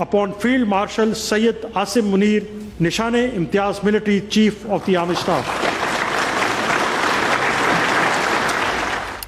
Upon Field Marshal Syed Asim Munir, Nishane Imtiaz Military Chief of the Army Staff.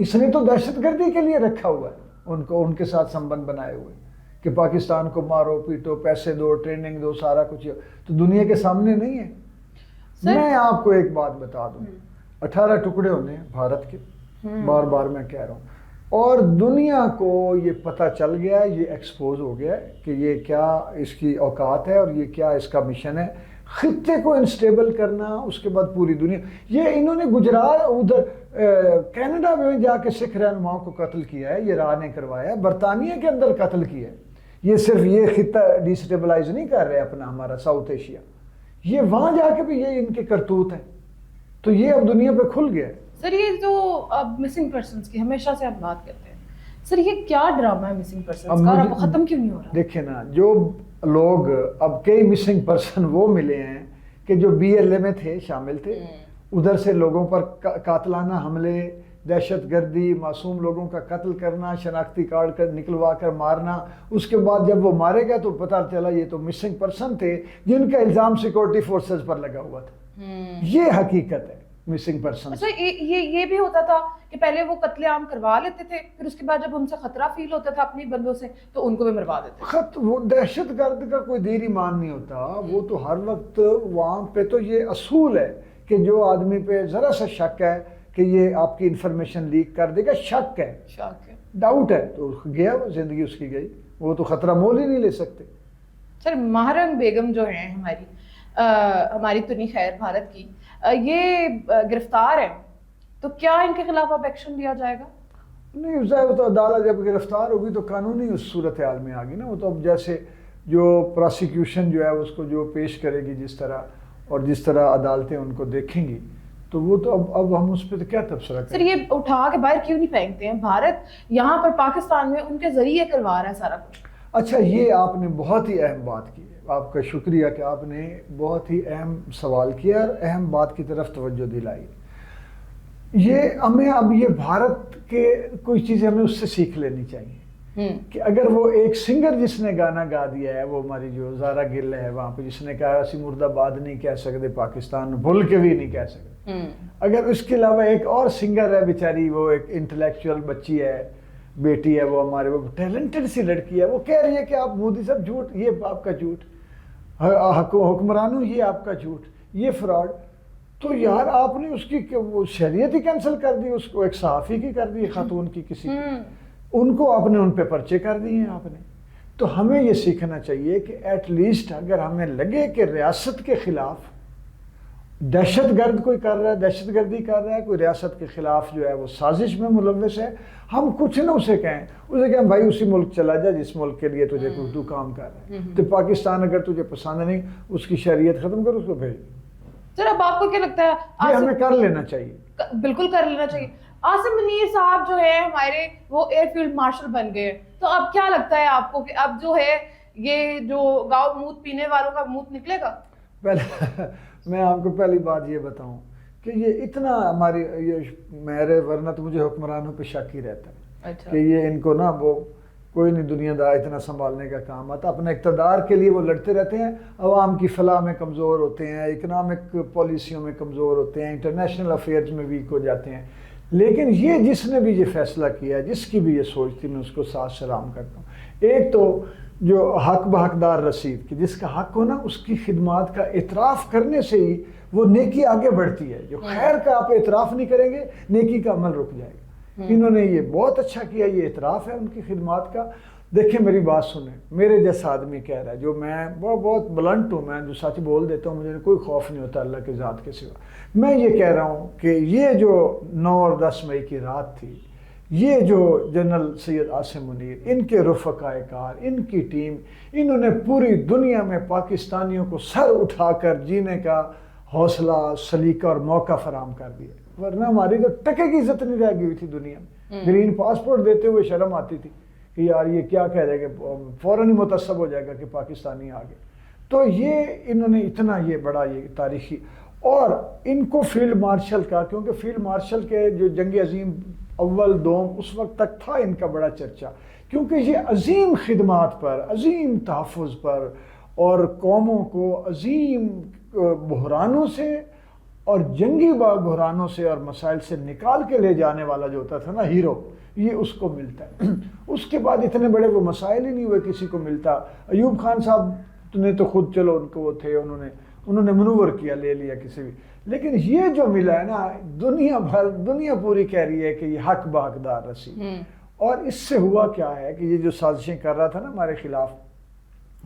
اس نے تو دہشت گردی کے لیے رکھا ہوا ہے ان کو، ان کے ساتھ سمبند بنائے ہوئے کہ پاکستان کو مارو پیٹو، پیسے دو، ٹریننگ دو، سارا کچھ، تو دنیا کے سامنے نہیں ہے۔ میں آپ کو ایک بات بتا دوں، 18 ٹکڑے ہونے ہیں بھارت کے، بار بار میں کہہ رہا ہوں، اور دنیا کو یہ پتہ چل گیا ہے، یہ ایکسپوز ہو گیا ہے کہ یہ کیا اس کی اوقات ہے اور یہ کیا اس کا مشن ہے، خطے کو انسٹیبل کرنا، اس کے بعد پوری دنیا۔ یہ انہوں نے گجرات ادھر کینیڈا میں جا کے سکھ رہنماؤں کو قتل کیا ہے، یہ راہ نے کروایا ہے، برطانیہ کے اندر قتل کیا ہے۔ یہ صرف یہ خطہ ڈیسٹیبلائز نہیں کر رہے اپنا ہمارا ساؤتھ ایشیا، یہ وہاں جا کے بھی یہ ان کے کرتوت ہیں، تو یہ اب دنیا پہ کھل گیا ہے۔ سر یہ جو اب مسنگ پرسنز کی ہمیشہ سے آپ بات کرتے ہیں، سر یہ کیا ڈرامہ ہے مسنگ پرسنز کا، اور اب ختم کیوں نہیں ہو رہا؟ دیکھیں نا، جو لوگ اب کئی مسنگ پرسن وہ ملے ہیں کہ جو BLA میں تھے، شامل تھے، ادھر سے لوگوں پر قاتلانہ حملے، دہشت گردی، معصوم لوگوں کا قتل کرنا، شناختی کارڈ کر نکلوا کر مارنا، اس کے بعد جب وہ مارے گئے تو پتہ چلا یہ تو مسنگ پرسن تھے جن کا الزام سیکورٹی فورسز پر لگا ہوا تھا۔ یہ حقیقت ہے مسنگ پرسن۔ اچھا یہ بھی ہوتا تھا کہ پہلے وہ قتل عام کروا لیتے تھے، پھر اس کے بعد جب ان سے خطرہ فیل ہوتا تھا اپنی بندوں سے تو ان کو بھی مروا دیتے۔ وہ دہشت گرد کا کوئی دیر ایمان نہیں ہوتا، وہ تو ہر وقت وہاں پہ تو یہ اصول ہے کہ جو آدمی پہ ذرا سا شک ہے کہ یہ آپ کی انفارمیشن لیک کر دے گا، شک ہے، ڈاؤٹ ہے، تو گیا وہ، زندگی اس کی گئی، وہ تو خطرہ مول ہی نہیں لے سکتے۔ سر ماہرنگ بیگم جو ہیں ہماری تو نہیں خیر بھارت کی، یہ گرفتار ہیں، تو کیا ان کے خلاف اب ایکشن لیا جائے گا؟ نہیں، ظاہر تو عدالت جب گرفتار ہوگی تو قانونی اس صورتحال میں آ گئی نا، وہ تو اب جیسے جو پراسیکیوشن جو ہے اس کو جو پیش کرے گی جس طرح، اور جس طرح عدالتیں ان کو دیکھیں گی، تو وہ تو اب ہم اس پہ تو کیا تبصرہ کریں۔ سر یہ اٹھا کے باہر کیوں نہیں پھینکتے ہیں؟ بھارت یہاں پر پاکستان میں ان کے ذریعے کروا رہا ہے سارا کچھ۔ اچھا، یہ آپ نے بہت ہی اہم بات کی ہے، آپ کا شکریہ کہ آپ نے بہت ہی اہم سوال کیا اور اہم بات کی طرف توجہ دلائی۔ یہ ہمیں اب یہ بھارت کے کوئی چیزیں ہمیں اس سے سیکھ لینی چاہیے کہ اگر وہ ایک سنگر جس نے گانا گا دیا ہے، وہ ہماری جو زارا گل ہے وہاں پہ، جس نے کہا اسی مرد آباد نہیں کہہ سکتے، پاکستان بھول کے بھی نہیں کہہ سکتے، اگر اس کے علاوہ ایک اور سنگر ہے بیچاری، وہ ایک انٹلیکچوئل بچی ہے، بیٹی ہے، وہ ہمارے وہ ٹیلنٹڈ سی لڑکی ہے، وہ کہہ رہی ہے کہ آپ مودی صاحب جھوٹ، یہ آپ کا جھوٹ، حکمرانوں یہ آپ کا جھوٹ، یہ فراڈ، تو یار آپ نے اس کی وہ شریعت ہی کینسل کر دی، اس کو ایک صحافی کی کر دی، خاتون کی کسی کی، ان کو آپ نے ان پہ پرچے کر دیے ہیں آپ نے۔ تو ہمیں یہ سیکھنا چاہیے کہ ایٹ لیسٹ اگر ہمیں لگے کہ ریاست کے خلاف دہشت گرد کوئی کر رہا ہے، دہشت گردی کر رہا ہے، کوئی ریاست کے خلاف جو ہے وہ سازش میں ملوث ہے، ہم کچھ نہ اسے کہیں بھائی اسی ملک چلا جا جس ملک کے لیے تجھے تو کام کر رہا ہے، تو پاکستان اگر تجھے پسند نہیں، اس کی شریعت ختم کر، اس کو بھیج۔ سر اب آپ کو کیا لگتا ہے؟ یہ ہمیں کر لینا چاہیے، بالکل کر لینا چاہیے۔ عاصم منیر صاحب جو ہے ہمارے، وہ ایئر فیلڈ مارشل بن گئے، تو اب کیا لگتا ہے آپ کو کہ اب جو ہے یہ جو گاؤں موت پینے والوں کا موت نکلے گا؟ پہلے میں آپ کو پہلی بات یہ بتاؤں کہ یہ اتنا ہماری یہ میرے، ورنہ تو مجھے حکمرانوں پہ شک ہی رہتا ہے کہ یہ ان کو نا وہ کوئی نہیں دنیا دار اتنا سنبھالنے کا کام آتا، اپنے اقتدار کے لیے وہ لڑتے رہتے ہیں، عوام کی فلاح میں کمزور ہوتے ہیں، اکنامک پالیسیوں میں کمزور ہوتے ہیں، انٹرنیشنل افیئرز میں ویک ہو جاتے ہیں۔ لیکن یہ جس نے بھی یہ فیصلہ کیا ہے، جس کی بھی یہ سوچ تھی، میں اس کو ساتھ سلام کرتا ہوں۔ ایک تو جو حق بحقدار رسید کہ جس کا حق ہو نا، اس کی خدمات کا اعتراف کرنے سے ہی وہ نیکی آگے بڑھتی ہے۔ جو خیر کا آپ اعتراف نہیں کریں گے، نیکی کا عمل رک جائے گا۔ انہوں نے یہ بہت اچھا کیا، یہ اعتراف ہے ان کی خدمات کا۔ دیکھیں میری بات سنیں، میرے جیسا آدمی کہہ رہا ہے، جو میں بہت بلنٹ ہوں، میں جو سچ بول دیتا ہوں، مجھے کوئی خوف نہیں ہوتا اللہ کی ذات کے سوا۔ میں یہ کہہ رہا ہوں کہ یہ جو 9 اور 10 مئی کی رات تھی، یہ جو جنرل سید عاصم منیر، ان کے رفقائے کار، ان کی ٹیم، انہوں نے پوری دنیا میں پاکستانیوں کو سر اٹھا کر جینے کا حوصلہ، سلیقہ اور موقع فراہم کر دیا، ورنہ ہماری تو ٹکے کی عزت نہیں رہ گئی ہوئی تھی دنیا میں۔ گرین پاسپورٹ دیتے ہوئے شرم آتی تھی کہ یار یہ کیا کہہ دے گا، فوراً ہی متعصب ہو جائے گا کہ پاکستانی آگے۔ تو یہ انہوں نے اتنا یہ بڑا یہ تاریخی، اور ان کو فیلڈ مارشل کا، کیونکہ فیلڈ مارشل کے جو جنگ عظیم اول دوم اس وقت تک تھا ان کا بڑا چرچا، کیونکہ یہ عظیم خدمات پر، عظیم تحفظ پر، اور قوموں کو عظیم بحرانوں سے اور جنگی بحرانوں سے اور مسائل سے نکال کے لے جانے والا جو ہوتا تھا نا ہیرو، یہ اس کو ملتا ہے۔ اس کے بعد اتنے بڑے وہ مسائل ہی نہیں ہوئے کسی کو ملتا۔ ایوب خان صاحب نے تو خود چلو ان کو وہ تھے، انہوں نے منور کیا، لے لیا کسی بھی، لیکن یہ جو ملا ہے نا، دنیا پوری کہہ رہی ہے کہ یہ حق بحقدار رسی۔ اور اس سے ہوا کیا ہے کہ یہ جو سازشیں کر رہا تھا نا ہمارے خلاف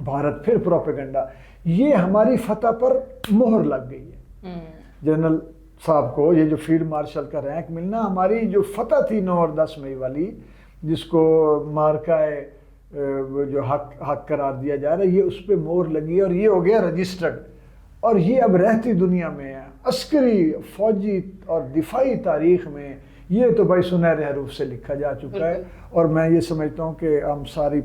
بھارت، پھر پروپیگنڈا، یہ ہماری فتح پر مہر لگ گئی ہے۔ جنرل صاحب کو یہ جو فیلڈ مارشل کا رینک ملنا، ہماری جو فتح تھی 9 اور 10 مئی والی، جس کو مارکہ جو حق قرار دیا جا رہا ہے، یہ اس پہ مہر لگی ہے اور یہ ہو گیا رجسٹرڈ، اور یہ اب رہتی دنیا میں ہے، عسکری، فوجی اور دفاعی تاریخ میں یہ تو بھائی سنہرے حروف سے لکھا جا چکا ہے۔ اور میں یہ سمجھتا ہوں کہ ہم ساری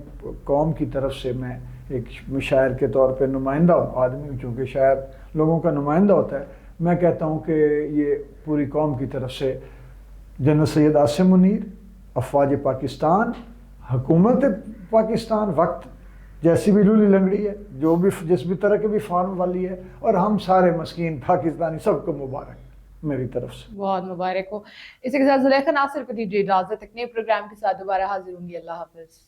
قوم کی طرف سے، میں ایک شاعر کے طور پہ نمائندہ آدمی ہوں، چونکہ شاعر لوگوں کا نمائندہ ہوتا ہے، میں کہتا ہوں کہ یہ پوری قوم کی طرف سے جنرل سید عاصم منیر، افواج پاکستان، حکومت پاکستان وقت جیسی بھی لولی لنگڑی ہے، جو بھی جس بھی طرح کے بھی فارم والی ہے، اور ہم سارے مسکین پاکستانی، سب کو مبارک میری طرف سے۔ بہت مبارک ہو۔ اسی کے ساتھ زلیخا ناصر کو دیجیے اجازت، ایک نئے پروگرام کے ساتھ دوبارہ حاضر ہوں گی۔ اللہ حافظ۔